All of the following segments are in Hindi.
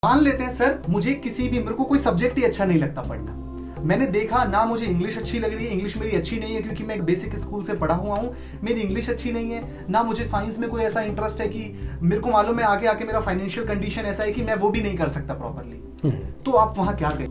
मान लेते हैं सर, मेरे को कोई सब्जेक्ट ही अच्छा नहीं लगता पढ़ना। मैंने देखा ना, मुझे इंग्लिश अच्छी लग रही है, इंग्लिश मेरी अच्छी नहीं है क्योंकि मैं एक बेसिक स्कूल से पढ़ा हुआ हूँ, मेरी इंग्लिश अच्छी नहीं है। ना मुझे साइंस में कोई ऐसा इंटरेस्ट है कि मेरे को मालूम है आगे आके मेरा फाइनेंशियल कंडीशन ऐसा है कि मैं वो भी नहीं कर सकता प्रॉपरली। तो आप वहां क्या गए?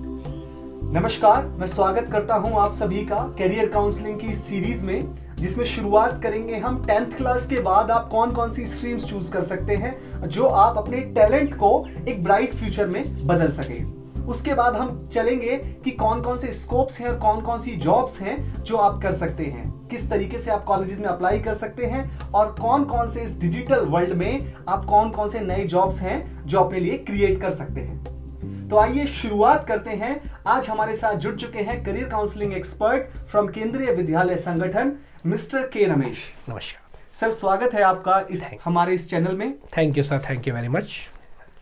नमस्कार, मैं स्वागत करता हूं आप सभी का करियर काउंसलिंग की सीरीज में, जिसमें शुरुआत करेंगे हम 10th क्लास के बाद आप कौन कौन सी स्ट्रीम्स चूज कर सकते हैं जो आप अपने टैलेंट को एक ब्राइट फ्यूचर में बदल सके। उसके बाद हम चलेंगे कि कौन कौन से स्कोप्स हैं और कौन कौन सी जॉब्स हैं जो आप कर सकते हैं, किस तरीके से आप कॉलेजेस में अप्लाई कर सकते हैं और कौन कौन से इस डिजिटल वर्ल्ड में आप कौन कौन से नए जॉब्स हैं जो अपने लिए क्रिएट कर सकते हैं। तो आइए शुरुआत करते हैं। आज हमारे साथ जुड़ चुके हैं करियर काउंसलिंग एक्सपर्ट फ्रॉम केंद्रीय विद्यालय संगठन मिस्टर के रमेश। नमस्कार सर, स्वागत है आपका हमारे इस चैनल में। Thank you sir, thank you very much.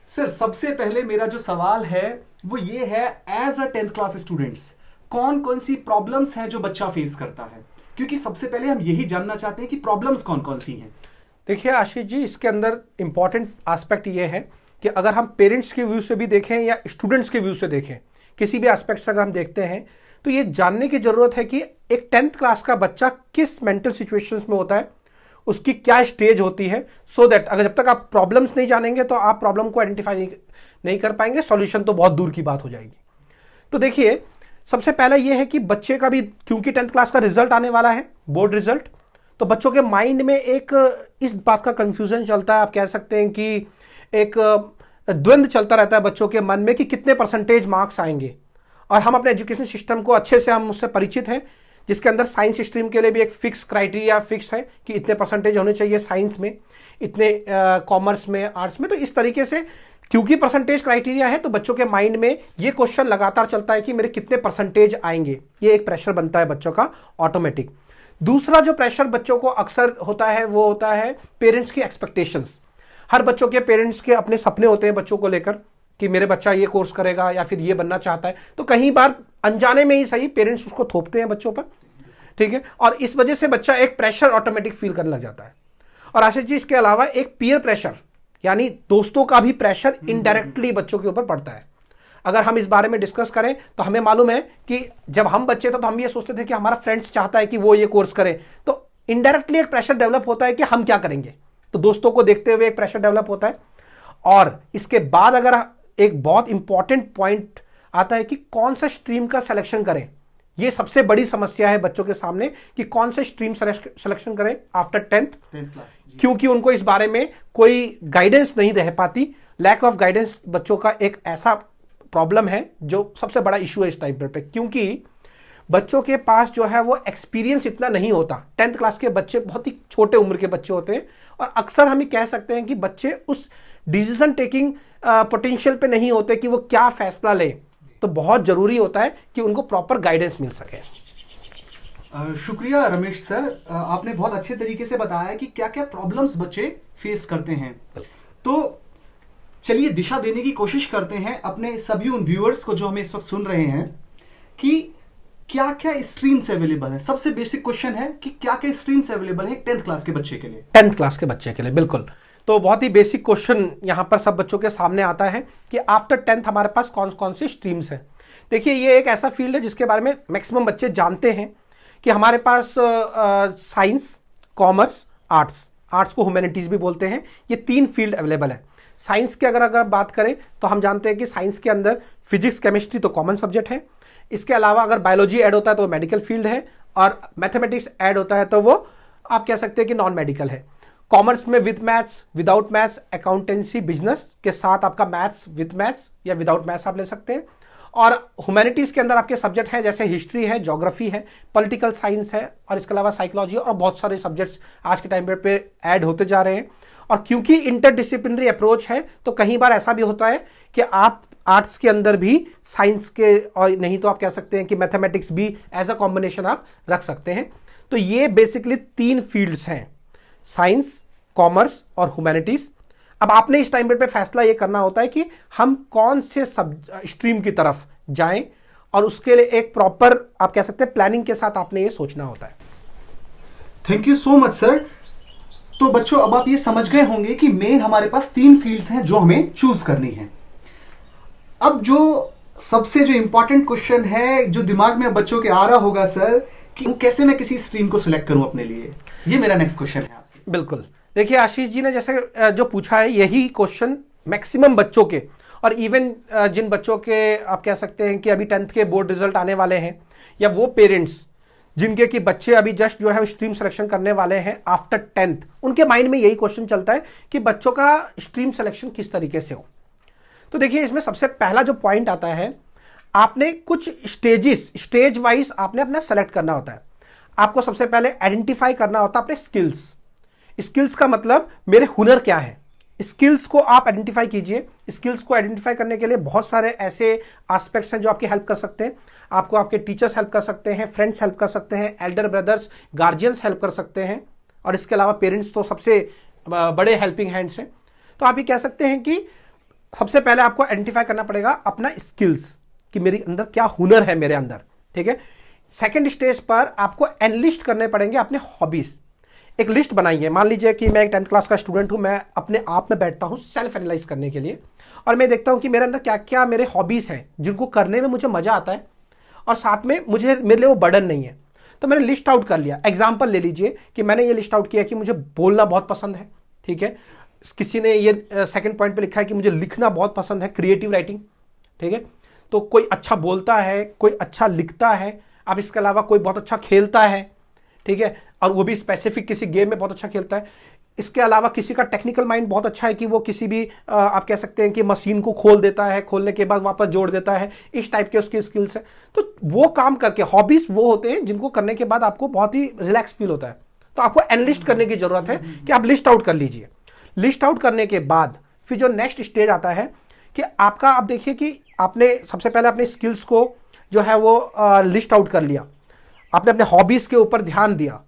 Sir, सबसे पहले मेरा जो सवाल है वो ये है, as a 10th class students कौन कौन सी प्रॉब्लम्स हैं जो बच्चा फेस करता है? क्योंकि सबसे पहले हम यही जानना चाहते हैं कि प्रॉब्लम्स कौन कौन सी हैं। देखिए आशीष जी, इसके अंदर इंपॉर्टेंट एस्पेक्ट ये है कि अगर हम पेरेंट्स के व्यू से भी देखें या स्टूडेंट्स के व्यू से देखें, किसी भी एस्पेक्ट से अगर हम देखते हैं तो ये जानने की जरूरत है कि एक 10th क्लास का बच्चा किस मेंटल सिचुएशंस में होता है, उसकी क्या स्टेज होती है, सो दैट अगर जब तक आप प्रॉब्लम्स नहीं जानेंगे तो आप प्रॉब्लम को आइडेंटिफाई नहीं कर पाएंगे, सॉल्यूशन तो बहुत दूर की बात हो जाएगी। तो देखिए, सबसे पहला ये है कि बच्चे का भी, क्योंकि 10th क्लास का रिजल्ट आने वाला है, बोर्ड रिजल्ट, तो बच्चों के माइंड में एक इस बात का कंफ्यूजन चलता है, आप कह सकते हैं कि एक द्वंद्व चलता रहता है बच्चों के मन में कि कितने परसेंटेज मार्क्स आएंगे। और हम अपने एजुकेशन सिस्टम को अच्छे से हम उससे परिचित हैं, जिसके अंदर साइंस स्ट्रीम के लिए भी एक फिक्स क्राइटेरिया फिक्स है कि इतने परसेंटेज होने चाहिए साइंस में, इतने कॉमर्स में, आर्ट्स में। तो इस तरीके से क्योंकि परसेंटेज क्राइटेरिया है तो बच्चों के माइंड में ये क्वेश्चन लगातार चलता है कि मेरे कितने परसेंटेज आएंगे। ये एक प्रेशर बनता है बच्चों का ऑटोमेटिक। दूसरा जो प्रेशर बच्चों को अक्सर होता है वो होता है पेरेंट्स की एक्सपेक्टेशंस। हर बच्चों के पेरेंट्स के अपने सपने होते हैं बच्चों को लेकर कि मेरे बच्चा ये कोर्स करेगा या फिर ये बनना चाहता है, तो कई बार अनजाने में ही सही पेरेंट्स उसको थोपते हैं बच्चों पर, ठीक है, और इस वजह से बच्चा एक प्रेशर ऑटोमेटिक फील करने लग जाता है। और आशीष जी, इसके अलावा एक पीयर प्रेशर यानी दोस्तों का भी प्रेशर इनडायरेक्टली बच्चों के ऊपर पड़ता है। अगर हम इस बारे में डिस्कस करें तो हमें मालूम है कि जब हम बच्चे थे तो हम ये सोचते थे कि हमारा फ्रेंड्स चाहता है कि वो ये कोर्स करे, तो इनडायरेक्टली एक प्रेशर डेवलप होता है कि हम क्या करेंगे, तो दोस्तों को देखते हुए एक प्रेशर डेवलप होता है। और इसके बाद अगर एक बहुत इंपॉर्टेंट पॉइंट आता है कि कौन सा स्ट्रीम का सिलेक्शन करें। ये सबसे बड़ी समस्या है बच्चों के सामने कि कौन से स्ट्रीम सिलेक्शन करें आफ्टर 10th क्लास, क्योंकि उनको इस बारे में कोई गाइडेंस नहीं रह पाती। लैक ऑफ गाइडेंस बच्चों का एक ऐसा प्रॉब्लम है जो सबसे बड़ा इशू है इस टाइम पे, क्योंकि बच्चों के पास जो है वो एक्सपीरियंस इतना नहीं होता। 10th क्लास के बच्चे बहुत ही छोटे उम्र के बच्चे होते हैं और अक्सर हम ये कह सकते हैं कि बच्चे उस डिसीजन टेकिंग पोटेंशियल पे नहीं होते कि वो क्या फैसला ले। तो बहुत जरूरी होता है कि उनको प्रॉपर गाइडेंस मिल सके। शुक्रिया रमेश सर, आपने बहुत अच्छे तरीके से बताया कि क्या क्या प्रॉब्लम्स बच्चे फेस करते हैं। तो चलिए दिशा देने की कोशिश करते हैं अपने सभी उन व्यूअर्स को जो हमें इस वक्त सुन रहे हैं कि क्या क्या स्ट्रीम्स अवेलेबल है। सबसे बेसिक क्वेश्चन है कि क्या क्या स्ट्रीम्स अवेलेबल है 10th क्लास के बच्चे के लिए। 10th क्लास के बच्चे के लिए बिल्कुल। तो बहुत ही बेसिक क्वेश्चन यहाँ पर सब बच्चों के सामने आता है कि आफ्टर 10th हमारे पास कौन कौन सी स्ट्रीम्स है। देखिए, ये एक ऐसा फील्ड है जिसके बारे में मैक्सिमम बच्चे जानते हैं कि हमारे पास साइंस, कॉमर्स, आर्ट्स को ह्यूमैनिटीज भी बोलते हैं, ये 3 फील्ड अवेलेबल है। साइंस की अगर बात करें तो हम जानते हैं कि साइंस के अंदर फिजिक्स, केमिस्ट्री तो कॉमन सब्जेक्ट है। इसके अलावा अगर बायोलॉजी ऐड होता है तो वो मेडिकल फील्ड है, और मैथमेटिक्स ऐड होता है तो वो आप कह सकते हैं कि नॉन मेडिकल है। कॉमर्स में with maths, without maths, accountancy, business के साथ आपका मैथ्स विद मैथ्स या विदाउट मैथ्स आप ले सकते हैं। और ह्यूमैनिटीज के अंदर आपके सब्जेक्ट हैं जैसे हिस्ट्री है, ज्योग्राफी है, पॉलिटिकल साइंस है, और इसके अलावा साइकोलॉजी और बहुत सारे सब्जेक्ट्स आज के टाइम पे ऐड होते जा रहे हैं। और क्योंकि इंटरडिसिप्लिनरी अप्रोच है तो कई बार ऐसा भी होता है कि आप आर्ट्स के अंदर भी साइंस के, और नहीं तो आप कह सकते हैं कि मैथमेटिक्स भी एज अ कॉम्बिनेशन आप रख सकते हैं। तो ये बेसिकली 3 फील्ड्स हैं, साइंस, कॉमर्स और ह्यूमैनिटीज। अब आपने इस टाइम पे फैसला ये करना होता है कि हम कौन से स्ट्रीम की तरफ जाएं, और उसके लिए एक प्रॉपर आप कह सकते हैं प्लानिंग के साथ आपने ये सोचना होता है। Thank you so much sir. तो बच्चों, अब आप ये समझ गए होंगे कि मेन हमारे पास 3 फील्ड्स हैं जो हमें चूज करनी है। अब जो सबसे जो इंपॉर्टेंट क्वेश्चन है जो दिमाग में बच्चों के आ रहा होगा सर, कि कैसे मैं किसी स्ट्रीम को सिलेक्ट करूं अपने लिए, ये मेरा नेक्स्ट क्वेश्चन है आपसे। बिल्कुल, देखिए आशीष जी ने जैसे जो पूछा है, यही क्वेश्चन मैक्सिमम बच्चों के, और इवन जिन बच्चों के आप कह सकते हैं कि अभी 10th के बोर्ड रिजल्ट आने वाले हैं, या वो पेरेंट्स जिनके कि बच्चे अभी जस्ट जो है स्ट्रीम सिलेक्शन करने वाले हैं आफ्टर 10th, उनके माइंड में यही क्वेश्चन चलता है कि बच्चों का स्ट्रीम सिलेक्शन किस तरीके से हो। तो देखिए इसमें सबसे पहला जो पॉइंट आता है, आपने कुछ स्टेज वाइज आपने अपना सेलेक्ट करना होता है। आपको सबसे पहले आइडेंटिफाई करना होता है अपने स्किल्स का मतलब मेरे हुनर क्या है। स्किल्स को आप आइडेंटिफाई कीजिए। स्किल्स को आइडेंटिफाई करने के लिए बहुत सारे ऐसे एस्पेक्ट्स हैं जो आपकी हेल्प कर सकते हैं। आपको आपके टीचर्स हेल्प कर सकते हैं, फ्रेंड्स हेल्प कर सकते हैं, एल्डर ब्रदर्स, गार्जियंस हेल्प कर सकते हैं, और इसके अलावा पेरेंट्स तो सबसे बड़े हेल्पिंग हैंड्स हैं। तो आप ये कह सकते हैं कि सबसे पहले आपको आइडेंटिफाई करना पड़ेगा अपना स्किल्स, कि मेरे अंदर क्या हुनर है मेरे अंदर, ठीक है। सेकंड स्टेज पर आपको एनलिस्ट करने पड़ेंगे अपने हॉबीज। एक लिस्ट बनाइए। मान लीजिए कि मैं एक 10th क्लास का स्टूडेंट हूं, मैं अपने आप में बैठता हूं सेल्फ एनालाइज करने के लिए, और मैं देखता हूं कि मेरे अंदर क्या क्या मेरे हॉबीज हैं जिनको करने में मुझे मजा आता है, और साथ में मेरे लिए वो बर्डन नहीं है। तो मैंने लिस्ट आउट कर लिया। एग्जाम्पल ले लीजिए कि मैंने ये लिस्ट आउट किया कि मुझे बोलना बहुत पसंद है, ठीक है। किसी ने ये सेकंड पॉइंट पे लिखा है कि मुझे लिखना बहुत पसंद है, क्रिएटिव राइटिंग, ठीक है। तो कोई अच्छा बोलता है, कोई अच्छा लिखता है, अब इसके अलावा कोई बहुत अच्छा खेलता है, ठीक है, और वो भी स्पेसिफिक किसी गेम में बहुत अच्छा खेलता है। इसके अलावा किसी का टेक्निकल माइंड बहुत अच्छा है कि वो किसी भी आप कह सकते हैं कि मशीन को खोल देता है, खोलने के बाद वापस जोड़ देता है, इस टाइप के उसकी स्किल्स है। तो वो काम करके, हॉबीज वो होते हैं जिनको करने के बाद आपको बहुत ही रिलैक्स फील होता है। तो आपको एनलिस्ट करने की जरूरत है कि आप लिस्ट आउट कर लीजिए। लिस्ट आउट करने के बाद फिर जो नेक्स्ट स्टेज आता है कि आपका, आप देखिए कि आपने सबसे पहले अपने स्किल्स को जो है वो लिस्ट आउट कर लिया, आपने अपने हॉबीज के ऊपर ध्यान दिया।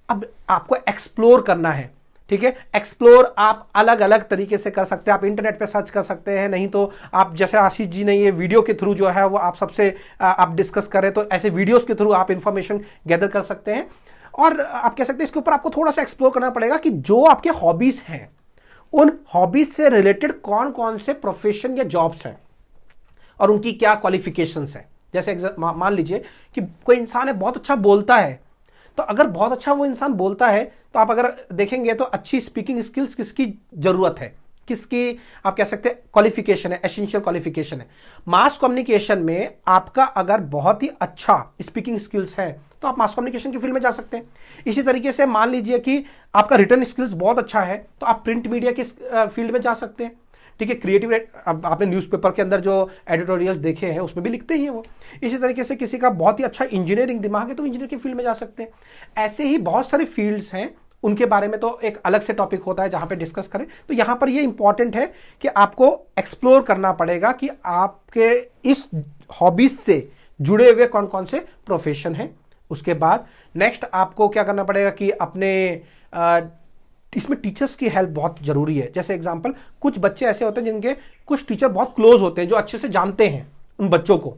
अब आपको एक्सप्लोर करना है, ठीक है। एक्सप्लोर आप अलग अलग तरीके से कर सकते हैं। आप इंटरनेट पे सर्च कर सकते हैं, नहीं तो आप जैसे आशीष जी ने ये वीडियो के थ्रू जो है वो आप सबसे आप डिस्कस करें, तो ऐसे वीडियोस के थ्रू आप इंफॉर्मेशन गैदर कर सकते हैं। और आप कह सकते हैं इसके ऊपर आपको थोड़ा सा एक्सप्लोर करना पड़ेगा कि जो आपके हॉबीज हैं, उन हॉबीज से रिलेटेड कौन कौन से प्रोफेशन या जॉब्स हैं और उनकी क्या क्वालिफिकेशंस हैं। जैसे मान लीजिए कि कोई इंसान है बहुत अच्छा बोलता है, तो अगर बहुत अच्छा वो इंसान बोलता है तो आप अगर देखेंगे तो अच्छी स्पीकिंग स्किल्स किसकी जरूरत है, किसकी आप कह सकते हैं क्वालिफिकेशन है, एसेंशियल क्वालिफिकेशन है। मास कम्युनिकेशन में आपका अगर बहुत ही अच्छा स्पीकिंग स्किल्स है तो आप मास कम्युनिकेशन की फील्ड में जा सकते हैं। इसी तरीके से मान लीजिए कि आपका रिटर्न स्किल्स बहुत अच्छा है तो आप प्रिंट मीडिया की फील्ड में जा सकते हैं, ठीक है। क्रिएटिव, अब आपने न्यूज़पेपर के अंदर जो एडिटोरियल्स देखे हैं उसमें भी लिखते ही हैं वो। इसी तरीके से किसी का बहुत ही अच्छा इंजीनियरिंग दिमाग है तो इंजीनियर की फील्ड में जा सकते हैं। ऐसे ही बहुत सारी फील्ड्स हैं, उनके बारे में तो एक अलग से टॉपिक होता है जहां पे डिस्कस करें। तो यहां पर ये इंपॉर्टेंट है कि आपको एक्सप्लोर करना पड़ेगा कि आपके इस हॉबीज से जुड़े हुए कौन कौन से प्रोफेशन हैं। उसके बाद नेक्स्ट आपको क्या करना पड़ेगा कि अपने इसमें टीचर्स की हेल्प बहुत जरूरी है। जैसे एग्जांपल, कुछ बच्चे ऐसे होते हैं जिनके कुछ टीचर बहुत क्लोज होते हैं, जो अच्छे से जानते हैं उन बच्चों को।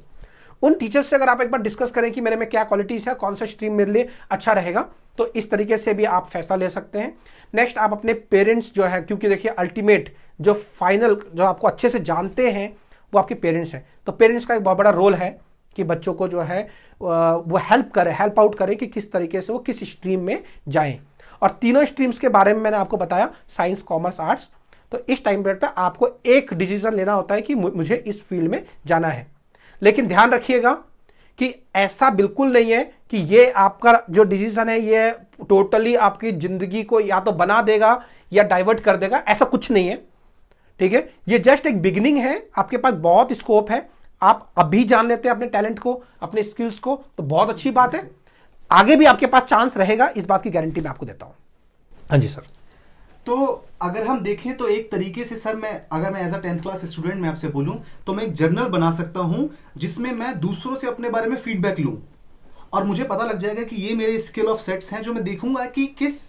उन टीचर्स से अगर आप एक बार डिस्कस करें कि मेरे में क्या क्वालिटीज है, कौन सा स्ट्रीम मेरे लिए अच्छा रहेगा, तो इस तरीके से भी आप फैसला ले सकते हैं। नेक्स्ट आप अपने पेरेंट्स जो है, क्योंकि देखिए अल्टीमेट जो फाइनल जो आपको अच्छे से जानते हैं वो आपके पेरेंट्स हैं। तो पेरेंट्स का एक बहुत बड़ा रोल है कि बच्चों को जो है वो हेल्प आउट करे कि किस तरीके से वो किस स्ट्रीम में जाएं। और तीनों स्ट्रीम्स के बारे में मैंने आपको बताया, साइंस, कॉमर्स, आर्ट्स। तो इस टाइम पीरियड पे आपको एक डिसीजन लेना होता है कि मुझे इस फील्ड में जाना है। लेकिन ध्यान रखिएगा कि ऐसा बिल्कुल नहीं है कि ये आपका जो डिसीजन है ये टोटली आपकी जिंदगी को या तो बना देगा या डाइवर्ट कर देगा, ऐसा कुछ नहीं है, ठीक है। ये जस्ट एक बिगिनिंग है, आपके पास बहुत स्कोप है। आप अभी जान लेते हैं अपने टैलेंट को, अपने स्किल्स को, तो बहुत अच्छी बात है। आगे भी आपके पास चांस रहेगा, इस बात की गारंटी मैं आपको देता हूं। हाँ जी सर। तो अगर हम देखें तो एक तरीके से सर, अगर मैं as a 10th class student मैं आपसे बोलूं तो मैं एक जर्नल बना सकता हूं जिसमें मैं दूसरों से अपने बारे में फीडबैक लूं, और मुझे पता लग जाएगा कि ये मेरे स्किल ऑफ सेट्स हैं जो मैं देखूंगा कि किस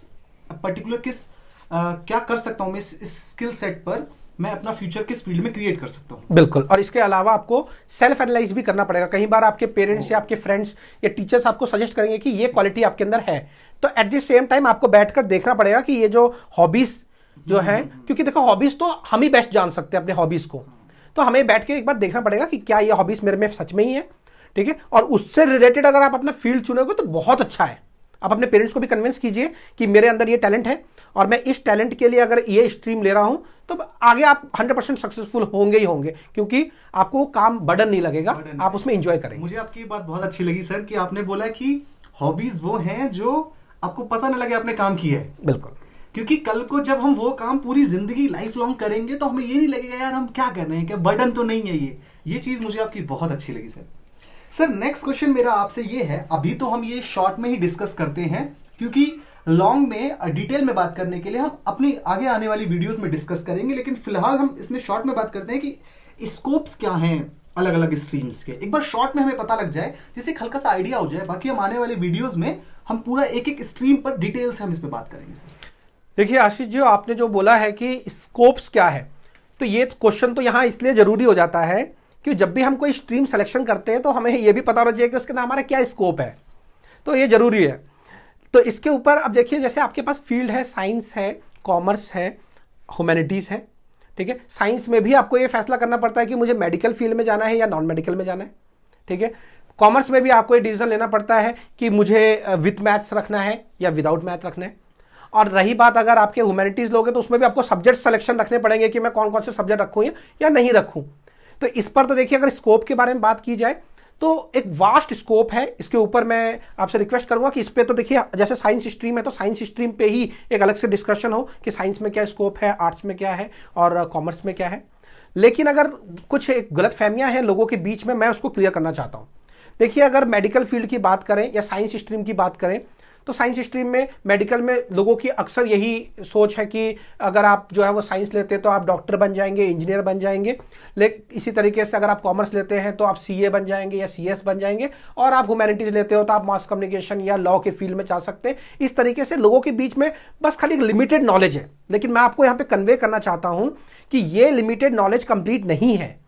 पर्टिकुलर क्या कर सकता हूं मैं इस स्किल सेट पर, मैं अपना फ्यूचर किस फील्ड में क्रिएट कर सकता हूं। बिल्कुल। और इसके अलावा आपको सेल्फ एनालाइज भी करना पड़ेगा। कई बार आपके पेरेंट्स या आपके फ्रेंड्स या टीचर्स आपको सजेस्ट करेंगे कि ये क्वालिटी आपके अंदर है, तो एट द सेम टाइम आपको बैठकर देखना पड़ेगा कि ये जो हॉबीज जो है, क्योंकि देखो हॉबीज तो हम ही बेस्ट जान सकते हैं अपने हॉबीज को। तो हमें बैठ के एक बार देखना पड़ेगा कि क्या ये हॉबीज मेरे में सच में ही है, ठीक है। और उससे रिलेटेड अगर आप अपना फील्ड चुनोगे तो बहुत अच्छा है। आप अपने पेरेंट्स को भी कन्विंस कीजिए कि मेरे अंदर ये टैलेंट है और मैं इस टैलेंट के लिए अगर ये स्ट्रीम ले रहा हूं तो आगे आप 100% सक्सेसफुल होंगे ही होंगे, क्योंकि आपको वो काम बर्डन नहीं लगेगा, आप उसमें एंजॉय करेंगे। मुझे आपकी बात बहुत अच्छी लगी सर कि आपने बोला कि हॉबीज वो हैं जो आपको पता न लगे आपने काम किया है। बिल्कुल, क्योंकि कल को जब हम वो काम पूरी जिंदगी लाइफ लॉन्ग करेंगे तो हमें ये नहीं लगेगा यार हम क्या कर रहे हैं, क्या बर्डन तो नहीं है ये चीज मुझे आपकी बहुत अच्छी लगी सर। सर नेक्स्ट क्वेश्चन मेरा आपसे ये है, अभी तो हम ये शॉर्ट में ही डिस्कस करते हैं क्योंकि लॉन्ग में डिटेल में बात करने के लिए हम अपनी आगे आने वाली वीडियोस में डिस्कस करेंगे, लेकिन फिलहाल हम इसमें शॉर्ट में बात करते हैं कि स्कोप्स क्या हैं अलग अलग स्ट्रीम्स के। एक बार शॉर्ट में हमें पता लग जाए जिससे एक हल्का सा आइडिया हो जाए, बाकी हम आने वाले वीडियोस में हम पूरा एक एक स्ट्रीम पर डिटेल से हम इस पर बात करेंगे सर। देखिए आशीष जी, आपने जो बोला है कि स्कोप्स क्या है, तो ये क्वेश्चन तो यहाँ इसलिए जरूरी हो जाता है कि जब भी हम कोई स्ट्रीम सिलेक्शन करते हैं तो हमें ये भी पता होना चाहिए कि उसके अंदर हमारा क्या स्कोप है, तो ये जरूरी है। तो इसके ऊपर अब देखिए, जैसे आपके पास फील्ड है, साइंस है, कॉमर्स है, ह्यूमैनिटीज है, ठीक है। साइंस में भी आपको ये फैसला करना पड़ता है कि मुझे मेडिकल फील्ड में जाना है या नॉन मेडिकल में जाना है, ठीक है। कॉमर्स में भी आपको ये डिसीजन लेना पड़ता है कि मुझे विथ मैथ्स रखना है या विदाउट मैथ रखना है। और रही बात अगर आपके ह्यूमैनिटीज लोगे तो उसमें भी आपको सब्जेक्ट सिलेक्शन रखने पड़ेंगे कि मैं कौन कौन से सब्जेक्ट रखूँ या नहीं रखूँ। तो इस पर तो देखिए, अगर स्कोप के बारे में बात की जाए तो एक वास्ट स्कोप है। इसके ऊपर मैं आपसे रिक्वेस्ट करूंगा कि इस पे तो देखिए, जैसे साइंस स्ट्रीम है तो साइंस स्ट्रीम पे ही एक अलग से डिस्कशन हो कि साइंस में क्या स्कोप है, आर्ट्स में क्या है और कॉमर्स में क्या है। लेकिन अगर कुछ एक गलत फहमियां हैं लोगों के बीच में, मैं उसको क्लियर करना चाहता हूं। देखिए, अगर मेडिकल फील्ड की बात करें या साइंस स्ट्रीम की बात करें तो साइंस स्ट्रीम में, मेडिकल में लोगों की अक्सर यही सोच है कि अगर आप जो है वो साइंस लेते हैं तो आप डॉक्टर बन जाएंगे, इंजीनियर बन जाएंगे। लेकिन इसी तरीके से अगर आप कॉमर्स लेते हैं तो आप सीए बन जाएंगे या सीएस बन जाएंगे, और आप ह्यूमैनिटीज लेते हो तो आप मास कम्युनिकेशन या लॉ के फील्ड में जा सकते हैं। इस तरीके से लोगों के बीच में बस खाली एक लिमिटेड नॉलेज है, लेकिन मैं आपको यहाँ पे कन्वे करना चाहता हूं कि ये लिमिटेड नॉलेज कंप्लीट नहीं है।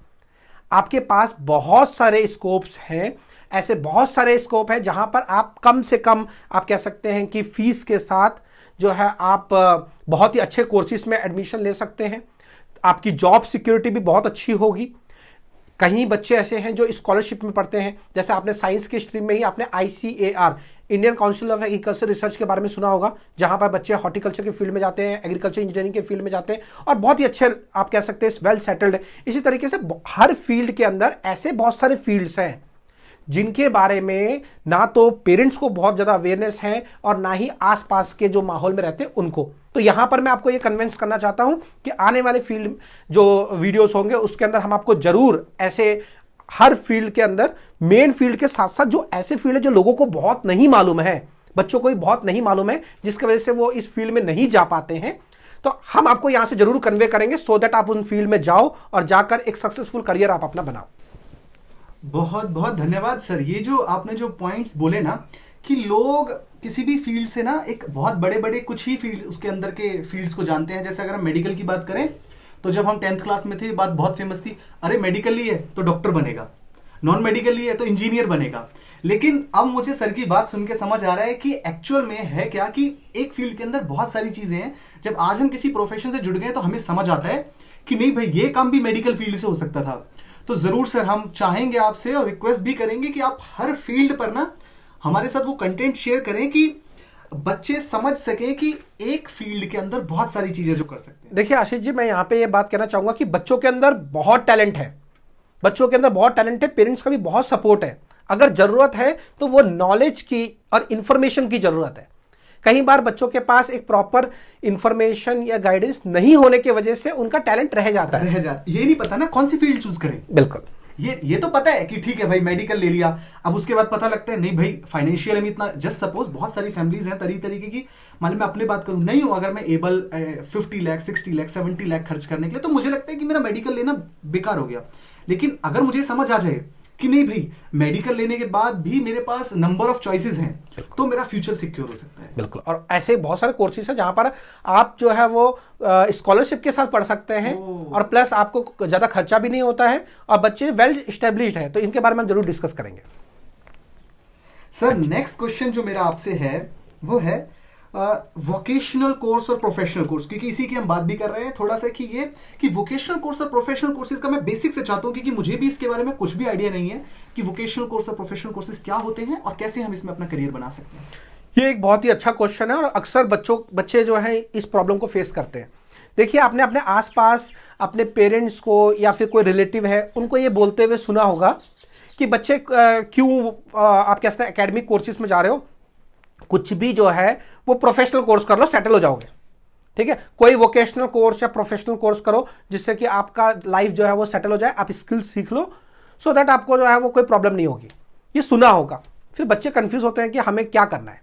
आपके पास बहुत सारे स्कोप्स हैं, ऐसे बहुत सारे स्कोप है जहां पर आप कम से कम आप कह सकते हैं कि फीस के साथ जो है आप बहुत ही अच्छे कोर्सेज में एडमिशन ले सकते हैं। आपकी जॉब सिक्योरिटी भी बहुत अच्छी होगी। कहीं बच्चे ऐसे हैं जो स्कॉलरशिप में पढ़ते हैं, जैसे आपने साइंस के स्ट्रीम में ही आपने ICAR, Indian council of agriculture research के बारे में सुना होगा, जहां पर बच्चे हॉर्टिकल्चर के फील्ड में जाते हैं, एग्रीकल्चर इंजीनियरिंग के फील्ड में जाते हैं और बहुत ही अच्छे आप कह सकते हैं वेल सेटल्ड है। इसी तरीके से हर फील्ड के अंदर ऐसे बहुत सारे फील्ड्स हैं जिनके बारे में ना तो पेरेंट्स को बहुत ज्यादा अवेयरनेस है और ना ही आसपास के जो माहौल में रहते हैं उनको। तो यहां पर मैं आपको ये कन्विंस करना चाहता हूं कि आने वाले फील्ड जो वीडियोस होंगे उसके अंदर हम आपको जरूर ऐसे हर फील्ड के अंदर, मेन फील्ड के साथ साथ जो ऐसे फील्ड है जो लोगों को बहुत नहीं मालूम है, बच्चों को भी बहुत नहीं मालूम है, जिसकी वजह से वो इस फील्ड में नहीं जा पाते हैं, तो हम आपको यहां से जरूर कन्वे करेंगे सो दैट आप उन फील्ड में जाओ और जाकर एक सक्सेसफुल करियर आप अपना बनाओ। बहुत बहुत धन्यवाद सर। ये जो आपने जो पॉइंट्स बोले ना कि लोग किसी भी फील्ड से ना एक बहुत बड़े बड़े कुछ ही फील्ड उसके अंदर के फील्ड्स को जानते हैं। जैसे अगर हम मेडिकल की बात करें तो जब हम 10th क्लास में थे बात बहुत फेमस थी, अरे मेडिकल ली है तो डॉक्टर बनेगा, नॉन मेडिकल ली है तो इंजीनियर बनेगा। लेकिन अब मुझे सर की बात सुन के समझ आ रहा है कि एक्चुअल में है क्या कि एक फील्ड के अंदर बहुत सारी चीजें हैं। जब आज हम किसी प्रोफेशन से जुड़ गए तो हमें समझ आता है कि नहीं भाई ये काम भी मेडिकल फील्ड से हो सकता था। तो जरूर सर हम चाहेंगे आपसे और रिक्वेस्ट भी करेंगे कि आप हर फील्ड पर ना हमारे साथ वो कंटेंट शेयर करें कि बच्चे समझ सकें कि एक फील्ड के अंदर बहुत सारी चीजें जो कर सकते हैं। देखिए आशीष जी, मैं यहाँ पे ये बात कहना चाहूंगा कि बच्चों के अंदर बहुत टैलेंट है, बच्चों के अंदर बहुत टैलेंट है, पेरेंट्स का भी बहुत सपोर्ट है। अगर जरूरत है तो वो नॉलेज की और इंफॉर्मेशन की जरूरत है। कई बार बच्चों के पास एक प्रॉपर इंफॉर्मेशन या गाइडेंस नहीं होने की वजह से उनका टैलेंट रह जाता है। ये नहीं पता ना कौन सी फील्ड चूज करें। बिल्कुल, ये तो पता है कि ठीक है भाई मेडिकल ले लिया, अब उसके बाद पता लगता है नहीं भाई फाइनेंशियल में इतना, जस्ट सपोज बहुत सारी फैमिलीज हैं तरीके की, मान लो मैं अपनी बात करूं नहीं हूं, अगर मैं एबल 50 लाख 60 लाख 70 लाख खर्च करने के लिए, तो मुझे लगता है कि मेरा मेडिकल लेना बेकार हो गया। लेकिन अगर मुझे समझ आ जाए कि नहीं भाई मेडिकल लेने के बाद भी मेरे पास नंबर ऑफ चॉइसेस हैं तो मेरा फ्यूचर सिक्योर हो सकता है। बिल्कुल, और ऐसे बहुत सारे कोर्सेज हैं जहां पर आप जो है वो स्कॉलरशिप के साथ पढ़ सकते हैं और प्लस आपको ज्यादा खर्चा भी नहीं होता है और बच्चे वेल एस्टेब्लिश्ड है। तो इनके बारे में हम जरूर डिस्कस करेंगे। सर नेक्स्ट क्वेश्चन जो मेरा आपसे है वो है वोकेशनल कोर्स और प्रोफेशनल कोर्स, क्योंकि इसी की हम बात भी कर रहे हैं थोड़ा सा कि ये कि वोकेशनल कोर्स और प्रोफेशनल कोर्सेज का मैं बेसिक से चाहता हूँ, क्योंकि मुझे भी इसके बारे में कुछ भी आइडिया नहीं है कि वोकेशनल कोर्स और प्रोफेशनल कोर्सेज क्या होते हैं और कैसे हम इसमें अपना करियर बना सकते हैं। ये एक बहुत ही अच्छा क्वेश्चन है और अक्सर बच्चे जो हैं इस प्रॉब्लम को फेस करते हैं। देखिए, आपने अपने आसपास अपने पेरेंट्स को या फिर कोई रिलेटिव है उनको ये बोलते हुए सुना होगा कि बच्चे क्यों आप कैसे एकेडमिक कोर्सेज में जा रहे हो, कुछ भी जो है वो प्रोफेशनल कोर्स कर लो, सेटल हो जाओगे। ठीक है, कोई वोकेशनल कोर्स या प्रोफेशनल कोर्स करो जिससे कि आपका लाइफ जो है वो सेटल हो जाए, आप स्किल्स सीख लो सो दैट आपको जो है वो कोई प्रॉब्लम नहीं होगी। ये सुना होगा, फिर बच्चे कंफ्यूज होते हैं कि हमें क्या करना है।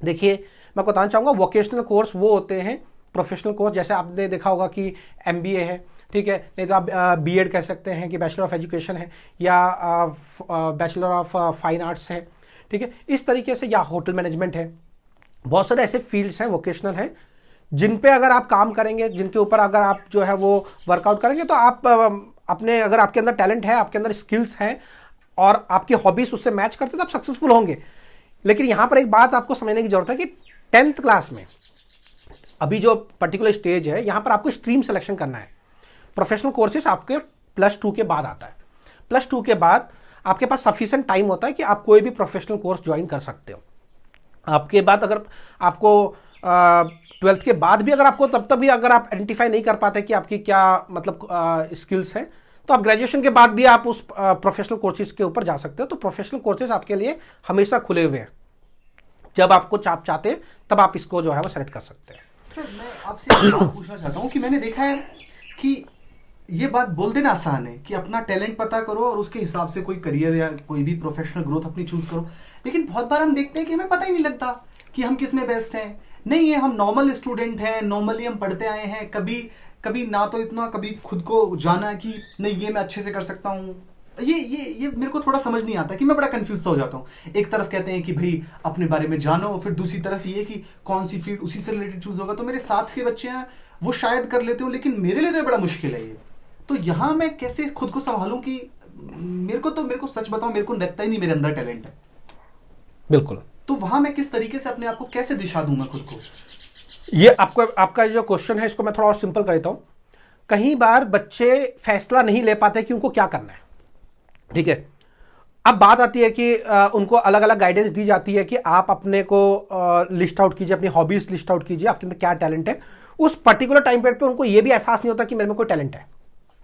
देखिए, मैं बताना चाहूँगा, वोकेशनल कोर्स वो होते हैं, प्रोफेशनल कोर्स जैसे आपने देखा होगा कि MBA है, ठीक है, नहीं तो आप B.Ed कह सकते हैं कि बैचलर ऑफ एजुकेशन है, या बैचलर ऑफ फाइन आर्ट्स है, ठीक है, इस तरीके से, या होटल मैनेजमेंट है। बहुत सारे ऐसे फील्ड्स हैं वोकेशनल हैं जिन पे अगर आप काम करेंगे, जिनके ऊपर अगर आप जो है वो वर्कआउट करेंगे तो आप अपने, अगर आपके अंदर टैलेंट है, आपके अंदर स्किल्स हैं और आपकी हॉबीज उससे मैच करते हैं तो आप सक्सेसफुल होंगे। लेकिन यहां पर एक बात आपको समझने की जरूरत है कि 10th क्लास में अभी जो पर्टिकुलर स्टेज है, यहां पर आपको स्ट्रीम सिलेक्शन करना है। प्रोफेशनल कोर्सेज आपके +2 के बाद आता है। +2 के बाद आपके पास सफिशिएंट टाइम होता है कि आप कोई भी प्रोफेशनल कोर्स ज्वाइन कर सकते हो। आपके बाद अगर आपको 12th के बाद भी अगर आपको तब भी अगर आप आइडेंटिफाई नहीं कर पाते कि आपकी क्या मतलब स्किल्स हैं, तो आप ग्रेजुएशन के बाद भी आप उस प्रोफेशनल कोर्सेज के ऊपर जा सकते हो। तो प्रोफेशनल कोर्सेज आपके लिए हमेशा खुले हुए हैं, जब आपको आप चाहते हैं तब आप इसको जो है वो सेलेक्ट कर सकते हैं। सर, मैं आपसे पूछना चाहता हूँ कि मैंने देखा है कि ये बात बोल देना आसान है कि अपना टैलेंट पता करो और उसके हिसाब से कोई करियर या कोई भी प्रोफेशनल ग्रोथ अपनी चूज करो, लेकिन बहुत बार हम देखते हैं कि हमें पता ही नहीं लगता कि हम किस में बेस्ट हैं। नहीं है, हम नॉर्मल स्टूडेंट हैं, नॉर्मली हम पढ़ते आए हैं, कभी कभी ना तो इतना कभी खुद को जाना कि नहीं ये मैं अच्छे से कर सकता हूँ। ये मेरे को थोड़ा समझ नहीं आता कि मैं बड़ा कंफ्यूज सा हो जाता हूँ। एक तरफ कहते हैं कि भाई अपने बारे में जानो, और फिर दूसरी तरफ ये कि कौन सी फील्ड उसी से रिलेटेड चूज होगा। तो मेरे साथ के बच्चे हैं वो शायद कर लेते हो, लेकिन मेरे लिए तो बड़ा मुश्किल है ये। तो यहाँ मैं कैसे खुद को संभालूं कि मेरे को सच बताऊं, मेरे को लगता ही नहीं मेरे अंदर टैलेंट है। बिल्कुल। तो वहां मैं किस तरीके से अपने आप को कैसे दिशा दूंगा खुद को? ये आपका जो क्वेश्चन है इसको मैं थोड़ा और सिंपल कर देता हूं। कई बार बच्चे फैसला नहीं ले पाते कि उनको क्या करना है, ठीक है। अब बात आती है कि उनको अलग अलग गाइडेंस दी जाती है कि आप अपने को लिस्ट आउट कीजिए, अपनी हॉबीज लिस्ट आउट कीजिए, आपके अंदर क्या टैलेंट है। उस पर्टिकुलर टाइम पीरियड पे उनको ये भी एहसास नहीं होता कि मेरे में कोई टैलेंट है,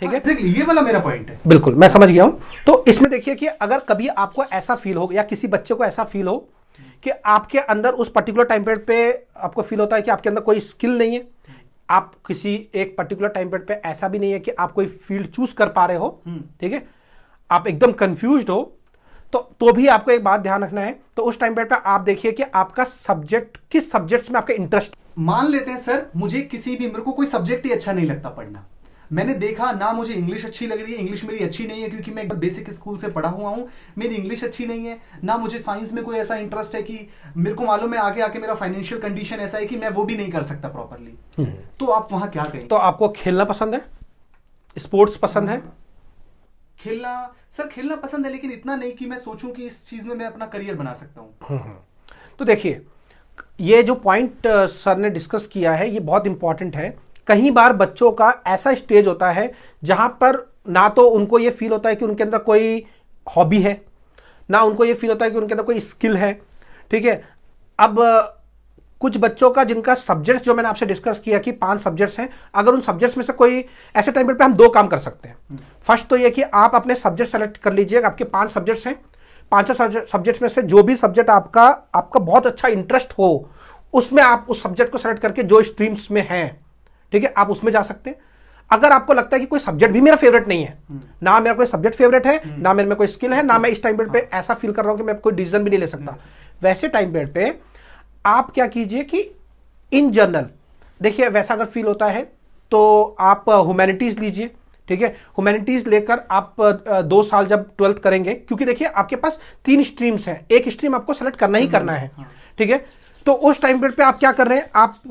ठीक है। Exactly, ये वाला मेरा पॉइंट है। बिल्कुल, मैं समझ गया हूं। तो इसमें देखिए कि अगर कभी आपको ऐसा फील हो या किसी बच्चे को ऐसा फील हो कि आपके अंदर उस पर्टिकुलर टाइम पीरियड पे आपको फील होता है कि आपके अंदर कोई स्किल नहीं है, आप किसी एक पर्टिकुलर टाइम पीरियड पे ऐसा भी नहीं है कि आप कोई फील्ड चूज कर पा रहे हो, ठीक है, आप एकदम कंफ्यूज्ड हो, तो भी आपको एक बात ध्यान रखना है। तो उस टाइम पीरियड पे आप देखिए कि आपका सब्जेक्ट, किस सब्जेक्ट्स में आपका इंटरेस्ट। मान लेते हैं सर, मेरे को कोई सब्जेक्ट ही अच्छा नहीं लगता पढ़ना। मैंने देखा ना मुझे इंग्लिश अच्छी लग रही है, इंग्लिश मेरी अच्छी नहीं है क्योंकि मैं एक बेसिक स्कूल से पढ़ा हुआ हूँ, मेरी इंग्लिश अच्छी नहीं है। ना मुझे साइंस में कोई ऐसा इंटरेस्ट है कि मेरे को मालूम है आगे आके मेरा फाइनेंशियल कंडीशन ऐसा है कि मैं वो भी नहीं कर सकता प्रॉपरली। तो आप वहां क्या कहें? तो आपको खेलना पसंद है, स्पोर्ट्स पसंद है? खेलना पसंद है, लेकिन इतना नहीं कि मैं सोचूं कि इस चीज में मैं अपना करियर बना सकता हूं। तो देखिए, ये जो पॉइंट सर ने डिस्कस किया है ये बहुत इंपॉर्टेंट है। कई बार बच्चों का ऐसा स्टेज होता है जहां पर ना तो उनको ये फील होता है कि उनके अंदर कोई हॉबी है, ना उनको ये फील होता है कि उनके अंदर कोई स्किल है, ठीक है। अब कुछ बच्चों का जिनका सब्जेक्ट्स जो मैंने आपसे डिस्कस किया कि 5 सब्जेक्ट्स हैं, अगर उन सब्जेक्ट्स में से कोई ऐसे टाइम पे हम 2 काम कर सकते हैं। फर्स्ट तो ये कि आप अपने सब्जेक्ट सेलेक्ट कर लीजिए, आपके 5 सब्जेक्ट्स हैं, 5 सब्जेक्ट्स में से जो भी सब्जेक्ट आपका बहुत अच्छा इंटरेस्ट हो उसमें आप उस सब्जेक्ट को सेलेक्ट करके जो स्ट्रीम्स में है, ठीक है, आप उसमें जा सकते हैं। अगर आपको लगता है कि कोई सब्जेक्ट भी मेरा फेवरेट नहीं है, ना मेरा कोई सब्जेक्ट फेवरेट है, ना मेरे में कोई स्किल है, ना मैं इस टाइम पीरियड पे ऐसा फील कर रहा हूं कि मैं कोई डिसीजन भी नहीं ले सकता, वैसे टाइम पीरियड पे आप क्या कीजिए कि इन जनरल देखिए, वैसा अगर फील होता है तो आप ह्यूमैनिटीज लीजिए, ठीक है। ह्यूमैनिटीज लेकर आप 2 साल जब 12th करेंगे, क्योंकि देखिए आपके पास 3 स्ट्रीम्स हैं, एक स्ट्रीम आपको सेलेक्ट करना ही करना है, ठीक है। तो उस टाइम पीरियड पे आप क्या कर रहे हैं, आप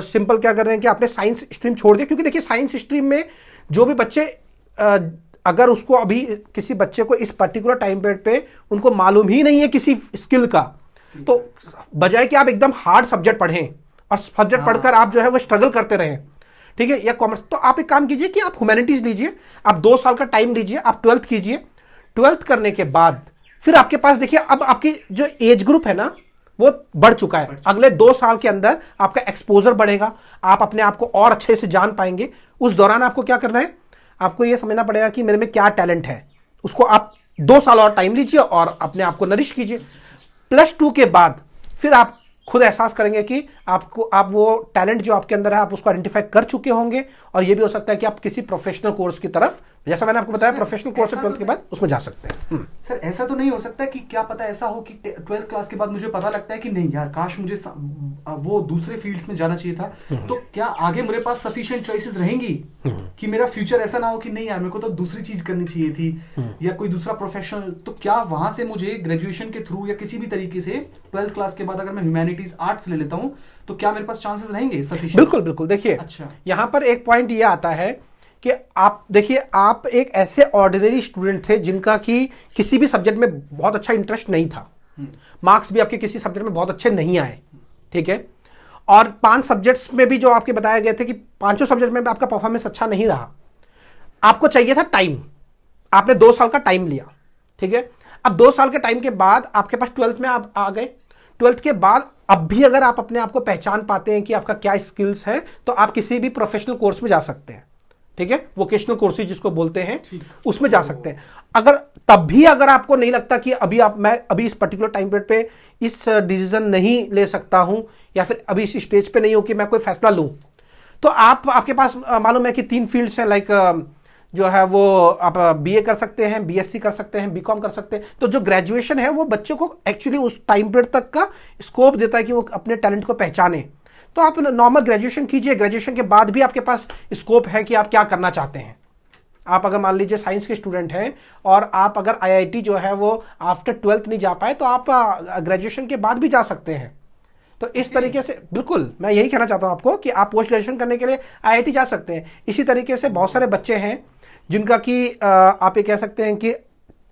सिंपल क्या कर रहे हैं कि आपने साइंस स्ट्रीम छोड़ दिया, क्योंकि देखिए साइंस स्ट्रीम में जो भी बच्चे अगर उसको अभी किसी बच्चे को इस पर्टिकुलर टाइम पीरियड पे उनको मालूम ही नहीं है किसी स्किल का, तो बजाय कि आप एकदम हार्ड सब्जेक्ट पढ़ें और सब्जेक्ट पढ़कर आप जो है वो स्ट्रगल करते रहें, ठीक है, या कॉमर्स, तो आप एक काम कीजिए कि आप ह्यूमैनिटीज लीजिए, आप 2 साल का टाइम लीजिए, आप 12th कीजिए। 12th करने के बाद फिर आपके पास देखिए अब आपकी जो एज ग्रुप है ना वो बढ़ चुका है। अगले 2 साल के अंदर आपका एक्सपोजर बढ़ेगा, आप अपने आप को और अच्छे से जान पाएंगे। उस दौरान आपको क्या करना है, आपको यह समझना पड़ेगा कि मेरे में क्या टैलेंट है, उसको आप 2 साल और टाइम लीजिए और अपने आप को नरिश कीजिए। +2 के बाद फिर आप खुद एहसास करेंगे कि आप वो टैलेंट जो आपके अंदर है आप उसको आइडेंटिफाई कर चुके होंगे, और ये भी हो सकता है कि आप किसी प्रोफेशनल कोर्स की तरफ, जैसा मैंने आपको बताया प्रोफेशनल कोर्स 12th के बाद उसमें जा सकते हैं। सर ऐसा तो नहीं हो सकता कि क्या पता ऐसा हो कि 12th क्लास के बाद मुझे पता लगता है कि नहीं यार काश मुझे वो दूसरे फील्ड्स में जाना चाहिए था, तो क्या आगे मेरे पास सफिशिएंट चॉइसेस रहेंगी कि मेरा फ्यूचर ऐसा ना हो कि नहीं यार मेरे को तो दूसरी चीज करनी चाहिए थी या कोई दूसरा प्रोफेशनल, तो क्या वहां से मुझे ग्रेजुएशन के थ्रू या किसी भी तरीके से 12th क्लास के बाद अगर मैं ह्यूमैनिटीज आर्ट्स ले लेता हूं तो क्या मेरे पास चांसेस रहेंगे सफिशिएंट? बिल्कुल बिल्कुल। देखिए अच्छा, यहां पर एक पॉइंट ये आता है कि आप देखिए आप एक ऐसे ऑर्डिनरी स्टूडेंट थे जिनका कि किसी भी सब्जेक्ट में बहुत अच्छा इंटरेस्ट नहीं था, मार्क्स भी आपके किसी सब्जेक्ट में बहुत अच्छे नहीं आए, ठीक है, और 5 सब्जेक्ट्स में भी जो आपके बताए गए थे कि 5 सब्जेक्ट में भी आपका परफॉर्मेंस अच्छा नहीं रहा, आपको चाहिए था टाइम, आपने 2 साल का टाइम लिया, ठीक है। अब 2 साल के टाइम के बाद आपके पास 12th में आप आ गए। 12th के बाद अब भी अगर आप अपने आप को पहचान पाते हैं कि आपका क्या स्किल्स है तो आप किसी भी प्रोफेशनल कोर्स में जा सकते हैं, ठीक है, वोकेशनल कोर्सेज जिसको बोलते हैं उसमें जा सकते हैं। अगर तब भी अगर आपको नहीं लगता कि मैं अभी इस पर्टिकुलर टाइम पीरियड पे इस डिसीजन नहीं ले सकता हूं या फिर अभी इस स्टेज पे नहीं हो कि मैं कोई फैसला लूं, तो आपके पास मालूम है कि 3 फील्ड्स हैं, लाइक जो है वो आप बीए कर सकते हैं, बीएससी कर सकते हैं, बीकॉम कर सकते हैं। तो जो ग्रेजुएशन है वो बच्चों को एक्चुअली उस टाइम पीरियड तक का स्कोप देता है कि वो अपने टैलेंट को पहचाने। तो आप नॉर्मल ग्रेजुएशन कीजिए, ग्रेजुएशन के बाद भी आपके पास स्कोप है कि आप क्या करना चाहते हैं। आप अगर मान लीजिए साइंस के स्टूडेंट हैं और आप अगर आईआईटी जो है वो आफ्टर 12th नहीं जा पाए तो आप ग्रेजुएशन के बाद भी जा सकते हैं। तो इस तरीके से बिल्कुल मैं यही कहना चाहता हूं आपको कि आप पोस्ट ग्रेजुएशन करने के लिए आईआईटी जा सकते हैं। इसी तरीके से बहुत सारे बच्चे हैं जिनका कि आप ये कह सकते हैं कि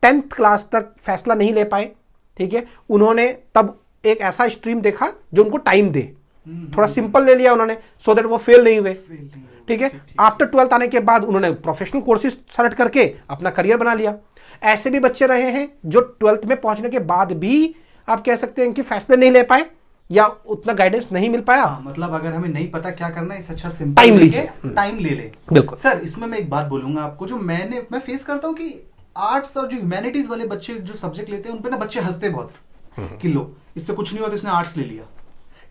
10th क्लास तक फैसला नहीं ले पाए, ठीक है, उन्होंने तब एक ऐसा स्ट्रीम देखा जो उनको टाइम दे, थोड़ा सिंपल ले लिया उन्होंने सो दैट वो फेल नहीं हुए, ठीक है। आफ्टर 12th आने के बाद उन्होंने प्रोफेशनल कोर्सेज सेलेक्ट करके अपना करियर बना लिया। ऐसे भी बच्चे रहे हैं जो 12th में पहुंचने के बाद भी आप कह सकते हैं कि फैसले नहीं ले पाए या उतना गाइडेंस नहीं मिल पाया। मतलब अगर हमें नहीं पता क्या करना है, इस अच्छा सिंपल टाइम लीजिए, टाइम ले ले। बिल्कुल सर इसमें मैं एक बात बोलूंगा आपको, जो मैं फेस करता हूँ कि आर्ट्स और जो ह्यूमैनिटीज वाले बच्चे जो सब्जेक्ट लेते हैं उन पे ना बच्चे हंसते बहुत कि लो इससे कुछ नहीं हुआ तो इसने आर्ट्स ले लिया।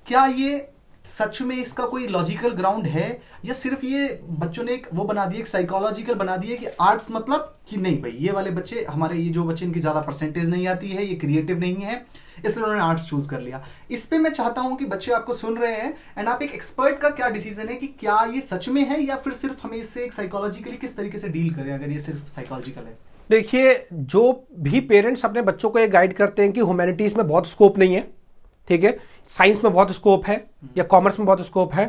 क्या ये सच में इसका कोई लॉजिकल ग्राउंड है या सिर्फ ये बच्चों ने एक वो बना दिया, एक साइकोलॉजिकल बना दिया कि आर्ट्स मतलब कि नहीं भाई ये वाले बच्चे हमारे, ये जो बच्चे इनकी ज्यादा परसेंटेज नहीं आती है, ये क्रिएटिव नहीं है, इसलिए उन्होंने आर्ट्स चूज कर लिया। इस पे मैं चाहता हूं कि बच्चे आपको सुन रहे हैं एंड आप एक एक्सपर्ट का क्या डिसीजन है कि क्या ये सच में है या फिर सिर्फ हमें इससे एक साइकोलॉजिकली किस तरीके से डील करें अगर ये सिर्फ साइकोलॉजिकल है। देखिए जो भी पेरेंट्स अपने बच्चों को ये गाइड करते हैं कि ह्यूमैनिटीज में बहुत स्कोप नहीं है, ठीक है, साइंस में बहुत स्कोप है या कॉमर्स में बहुत स्कोप है,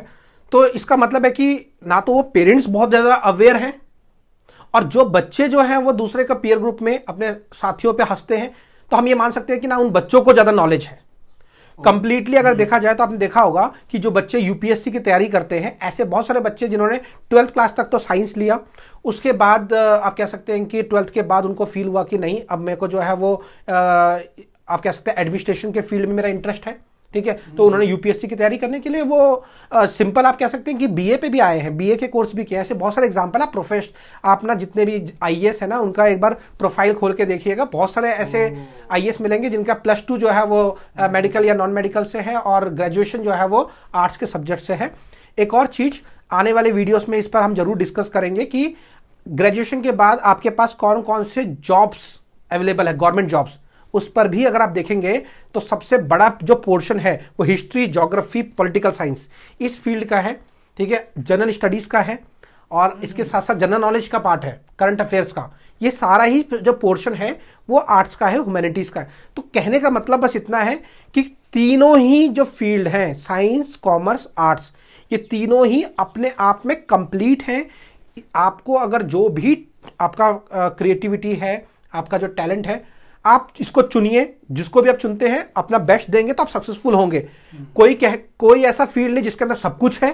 तो इसका मतलब है कि ना तो वो पेरेंट्स बहुत ज्यादा अवेयर हैं और जो बच्चे जो हैं वो दूसरे का पीयर ग्रुप में अपने साथियों पे हंसते हैं, तो हम ये मान सकते हैं कि ना उन बच्चों को ज्यादा नॉलेज है। कंप्लीटली अगर देखा जाए तो आपने देखा होगा कि जो बच्चे यूपीएससी की तैयारी करते हैं, ऐसे बहुत सारे बच्चे जिन्होंने 12th क्लास तक तो साइंस लिया, उसके बाद आप कह सकते हैं कि 12th के बाद उनको फील हुआ कि नहीं अब मेरे को जो है वो आप कह सकते हैं एडमिनिस्ट्रेशन के फील्ड में मेरा इंटरेस्ट है, ठीक है, तो उन्होंने यूपीएससी की तैयारी करने के लिए वो सिंपल आप कह सकते हैं कि बीए पे भी आए हैं, बीए के कोर्स भी किए हैं। ऐसे बहुत सारे एग्जांपल आप ना जितने भी आईएएस है ना उनका एक बार प्रोफाइल खोल के देखिएगा, बहुत सारे ऐसे आईएएस मिलेंगे जिनका +2 जो है वो मेडिकल या नॉन मेडिकल से है और ग्रेजुएशन जो है वो आर्ट्स के सब्जेक्ट से है। एक और चीज आने वाले वीडियोस में इस पर हम जरूर डिस्कस करेंगे कि ग्रेजुएशन के बाद आपके पास कौन कौन से जॉब्स अवेलेबल है, गवर्नमेंट जॉब्स, उस पर भी अगर आप देखेंगे तो सबसे बड़ा जो पोर्शन है वो हिस्ट्री, ज्योग्राफी, पॉलिटिकल साइंस इस फील्ड का है, ठीक है, जनरल स्टडीज का है और इसके साथ साथ जनरल नॉलेज का पार्ट है, करंट अफेयर्स का, ये सारा ही जो पोर्शन है वो आर्ट्स का है, ह्यूमैनिटीज का है। तो कहने का मतलब बस इतना है कि तीनों ही जो फील्ड हैं, साइंस, कॉमर्स, आर्ट्स, ये तीनों ही अपने आप में कंप्लीट हैं। आपको अगर जो भी आपका क्रिएटिविटी है, आपका जो टैलेंट है, आप इसको चुनिए, जिसको भी आप चुनते हैं अपना बेस्ट देंगे तो आप सक्सेसफुल होंगे। कोई ऐसा फील्ड नहीं जिसके अंदर सब कुछ है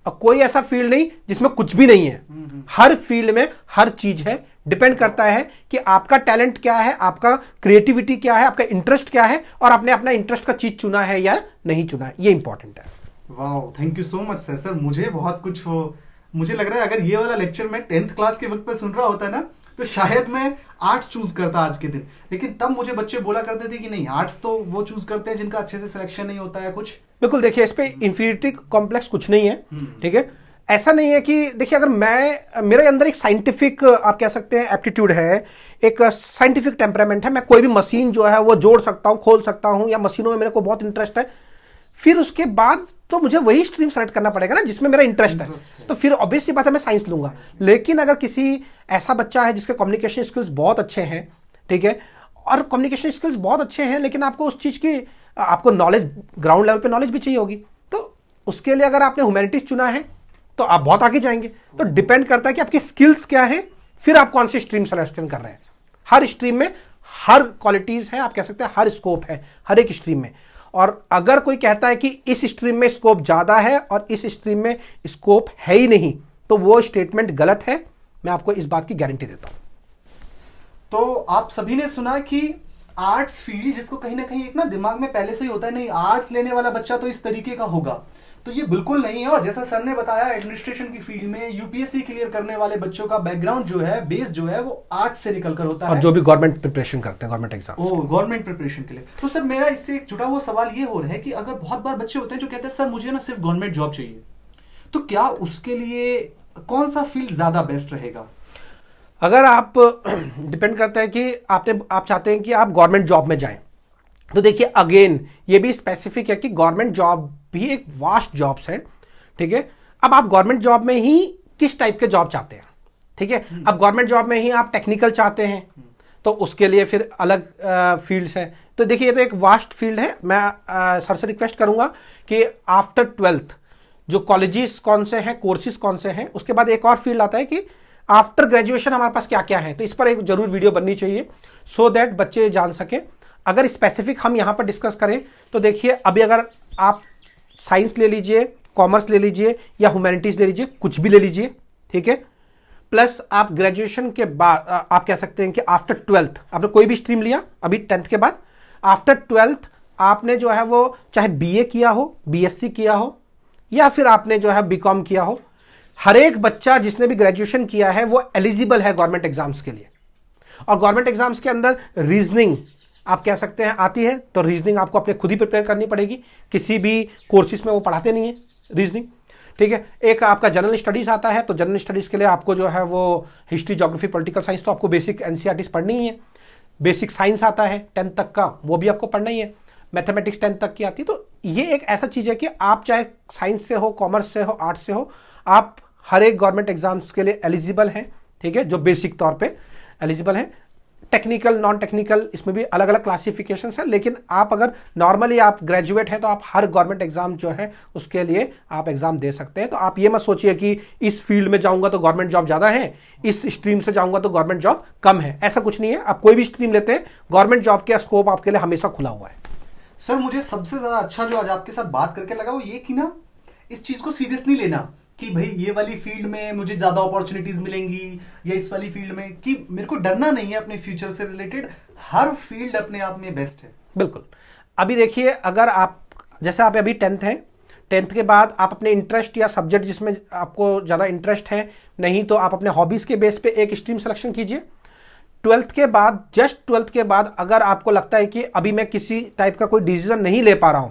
और कोई ऐसा फील्ड नहीं जिसमें कुछ भी नहीं है। हर फील्ड में हर चीज है। डिपेंड करता है कि आपका टैलेंट क्या है, आपका क्रिएटिविटी क्या है, आपका इंटरेस्ट क्या है और आपने अपना इंटरेस्ट का चीज चुना है या नहीं चुना है, ये इंपॉर्टेंट है। वाह, thank you so much sir. Sir मुझे बहुत कुछ मुझे लग रहा है अगर ये वाला लेक्चर मैं 10th क्लास के वक्त पे सुन रहा होता ना तो शायद मैं आर्ट्स चूज करता आज के दिन। लेकिन तब मुझे बच्चे बोला करते थे कि नहीं, आर्ट्स तो वो चूज करते हैं जिनका अच्छे से सिलेक्शन नहीं होता है कुछ। बिल्कुल, देखिए इस पे इंफीरियरिटी कॉम्प्लेक्स कुछ नहीं है, ठीक है। ऐसा नहीं है कि देखिए अगर मेरे अंदर एक साइंटिफिक आप कह सकते हैं एप्टीट्यूड है, एक साइंटिफिक टेम्परामेंट है, मैं कोई भी मशीन जो है वो जोड़ सकता हूं, खोल सकता हूं, या मशीनों में मेरे को बहुत इंटरेस्ट है, फिर उसके बाद तो मुझे वही स्ट्रीम सेलेक्ट करना पड़ेगा ना जिसमें मेरा इंटरेस्ट है। तो फिर ऑब्वियस सी बात है मैं साइंस लूंगा। लेकिन अगर किसी ऐसा बच्चा है जिसके कम्युनिकेशन स्किल्स बहुत अच्छे हैं, ठीक है, और कम्युनिकेशन स्किल्स बहुत अच्छे हैं लेकिन आपको उस चीज की आपको नॉलेज, ग्राउंड लेवल पे नॉलेज भी चाहिए होगी, तो उसके लिए अगर आपने ह्यूमैनिटीज चुना है तो आप बहुत आगे जाएंगे। तो डिपेंड करता है कि आपकी स्किल्स क्या है, फिर आप कौन सी स्ट्रीम सिलेक्शन कर रहे हैं। हर स्ट्रीम में हर क्वालिटीज है, आप कह सकते हैं हर स्कोप है हर एक स्ट्रीम में। और अगर कोई कहता है कि इस स्ट्रीम में स्कोप ज्यादा है और इस स्ट्रीम में स्कोप है ही नहीं, तो वो स्टेटमेंट गलत है। मैं आपको इस बात की गारंटी देता हूं। तो आप सभी ने सुना कि आर्ट्स फील्ड जिसको कहीं ना कहीं एक ना दिमाग में पहले से ही होता है, नहीं आर्ट्स लेने वाला बच्चा तो इस तरीके का होगा, तो ये बिल्कुल नहीं है। और जैसा सर ने बताया एडमिनिस्ट्रेशन की फील्ड में यूपीएससी क्लियर करने वाले बच्चों का बैकग्राउंड जो है, बेस जो है वो आर्ट्स से निकल कर होता है। और जो भी गवर्नमेंट प्रिपरेशन करते हैं, गवर्नमेंट एग्जाम, गवर्नमेंट प्रिपरेशन के लिए। तो सर मेरा इससे एक जुड़ा हुआ सवाल ये हो रहा है कि अगर बहुत बार बच्चे होते हैं जो कहते हैं सर मुझे ना सिर्फ गवर्नमेंट जॉब चाहिए, तो क्या उसके लिए कौन सा फील्ड ज्यादा बेस्ट रहेगा? अगर आप डिपेंड करता है कि आप चाहते हैं कि आप गवर्नमेंट जॉब में जाएं, तो देखिए अगेन ये भी स्पेसिफिक है कि गवर्नमेंट जॉब भी एक वास्ट जॉब्स है, ठीक है। अब आप गवर्नमेंट जॉब में ही किस टाइप के जॉब चाहते हैं, ठीक है। अब गवर्नमेंट जॉब में ही आप टेक्निकल चाहते हैं तो उसके लिए फिर अलग फील्ड्स हैं। तो देखिए ये तो एक वास्ट फील्ड है। मैं सर से रिक्वेस्ट करूंगा कि आफ्टर 12th जो कॉलेजेस कौन से हैं, कोर्सेज कौन से हैं, उसके बाद एक और फील्ड आता है कि आफ्टर ग्रेजुएशन हमारे पास क्या क्या है। तो इस पर एक जरूर वीडियो बननी चाहिए सो दैट बच्चे जान सके। अगर स्पेसिफिक हम यहां पर डिस्कस करें तो देखिए अभी अगर आप साइंस ले लीजिए, कॉमर्स ले लीजिए या ह्यूमैनिटीज ले लीजिए, कुछ भी ले लीजिए, ठीक है, प्लस आप ग्रेजुएशन के बाद आप कह सकते हैं कि आफ्टर 12th आपने कोई भी स्ट्रीम लिया अभी 10th के बाद, आफ्टर 12th आपने जो है वो चाहे बीए किया हो, बीएससी किया हो या फिर आपने जो है बीकॉम किया हो, हर एक बच्चा जिसने भी ग्रेजुएशन किया है वो एलिजिबल है गवर्नमेंट एग्जाम्स के लिए। और गवर्नमेंट एग्जाम्स के अंदर रीजनिंग आप कह सकते हैं आती है, तो रीजनिंग आपको अपने खुद ही प्रिपेयर करनी पड़ेगी, किसी भी कोर्सेज में वो पढ़ाते नहीं है रीजनिंग, ठीक है। एक आपका जनरल स्टडीज आता है, तो जनरल स्टडीज के लिए आपको जो है वो हिस्ट्री, ज्योग्राफी, पॉलिटिकल साइंस तो आपको बेसिक एनसीईआरटी पढ़नी ही है। बेसिक साइंस आता है 10th तक का, वो भी आपको पढ़ना ही है। मैथमेटिक्स 10th तक की आती है। तो ये एक ऐसा चीज है कि आप चाहे साइंस से हो, कॉमर्स से हो, आर्ट्स से हो, आप हर एक गवर्नमेंट एग्जाम्स के लिए एलिजिबल हैं, ठीक है, जो बेसिक तौर पे एलिजिबल हैं। टेक्निकल, नॉन टेक्निकल, इसमें भी अलग अलग क्लासिफिकेशन है। लेकिन आप अगर नॉर्मली आप ग्रेजुएट हैं तो आप हर गवर्नमेंट एग्जाम जो है उसके लिए आप एग्जाम दे सकते हैं। तो आप ये मत सोचिए कि इस फील्ड में जाऊंगा तो गवर्नमेंट जॉब ज्यादा है, इस स्ट्रीम से जाऊंगा तो गवर्नमेंट जॉब कम है, ऐसा कुछ नहीं है। आप कोई भी स्ट्रीम लेते हैं, गवर्नमेंट जॉब का स्कोप आपके लिए हमेशा खुला हुआ है। सर मुझे सबसे ज्यादा अच्छा जो आज आपके साथ बात करके लगा वो ये कि ना इस चीज को सीरियस नहीं लेना कि भाई ये वाली फील्ड में मुझे ज्यादा अपॉर्चुनिटीज मिलेंगी या इस वाली फील्ड में, कि मेरे को डरना नहीं है अपने फ्यूचर से रिलेटेड। हर फील्ड अपने आप में बेस्ट है। बिल्कुल। अभी देखिए अगर आप जैसे आप अभी 10th हैं, 10th के बाद आप अपने इंटरेस्ट या सब्जेक्ट जिसमें आपको ज्यादा इंटरेस्ट है, नहीं तो आप अपने हॉबीज के बेस पे एक स्ट्रीम सिलेक्शन कीजिए। 12th के बाद, जस्ट 12th के बाद अगर आपको लगता है कि अभी मैं किसी टाइप का कोई डिसीजन नहीं ले पा रहा हूं,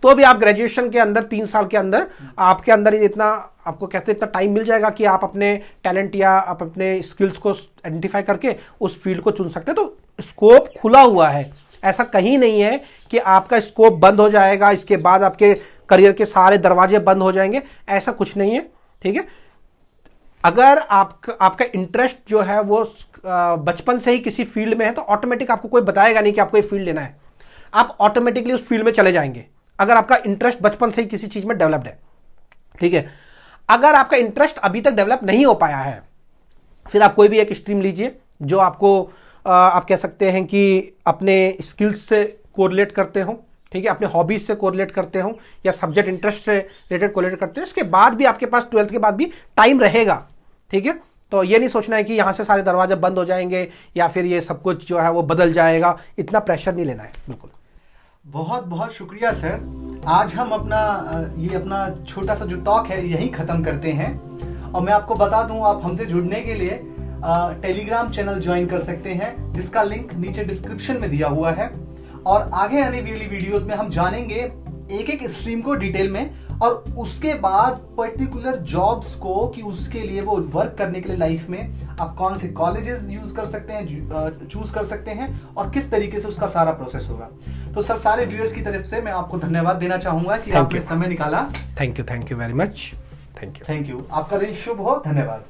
तो भी आप ग्रेजुएशन के अंदर 3 साल के अंदर आपके अंदर इतना, आपको कहते हैं इतना टाइम मिल जाएगा कि आप अपने टैलेंट या आप अपने स्किल्स को आइडेंटिफाई करके उस फील्ड को चुन सकते हैं। तो स्कोप खुला हुआ है, ऐसा कहीं नहीं है कि आपका स्कोप बंद हो जाएगा, इसके बाद आपके करियर के सारे दरवाजे बंद हो जाएंगे, ऐसा कुछ नहीं है, ठीक है। अगर आपका इंटरेस्ट जो है वो बचपन से ही किसी फील्ड में है तो ऑटोमेटिक आपको कोई बताएगा नहीं कि आपको ये फील्ड लेना है, आप ऑटोमेटिकली उस फील्ड में चले जाएंगे अगर आपका इंटरेस्ट बचपन से ही किसी चीज में डेवलप्ड है, ठीक है। अगर आपका इंटरेस्ट अभी तक डेवलप नहीं हो पाया है, फिर आप कोई भी एक स्ट्रीम लीजिए जो आपको आप कह सकते हैं कि अपने स्किल्स से कोरिलेट करते हो, ठीक है, अपने हॉबीज से कोरिलेट करते हो या सब्जेक्ट इंटरेस्ट से रिलेटेड कोरिलेट करते हो, इसके बाद भी आपके पास 12th के बाद भी टाइम रहेगा, ठीक है। तो ये नहीं सोचना है कि यहाँ से सारे दरवाजे बंद हो जाएंगे या फिर ये सब कुछ जो है वो बदल जाएगा, इतना प्रेशर नहीं लेना है, बिल्कुल। बहुत बहुत शुक्रिया सर। आज हम अपना छोटा सा जो टॉक है यही खत्म करते हैं। और मैं आपको बता दूं, आप हमसे जुड़ने के लिए टेलीग्राम चैनल ज्वाइन कर सकते हैं, जिसका लिंक नीचे डिस्क्रिप्शन में दिया हुआ है। और आगे आने वाली वीडियोस में हम जानेंगे एक एक स्ट्रीम को डिटेल में, और उसके बाद पर्टिकुलर जॉब्स को कि उसके लिए वो वर्क करने के लिए लाइफ में आप कौन से कॉलेजेस यूज कर सकते हैं, चूज कर सकते हैं, और किस तरीके से उसका सारा प्रोसेस होगा। तो सर, सारे व्यूअर्स की तरफ से मैं आपको धन्यवाद देना चाहूंगा कि आपने समय निकाला। Thank you very much. Thank you. आपका दिन शुभ हो। धन्यवाद।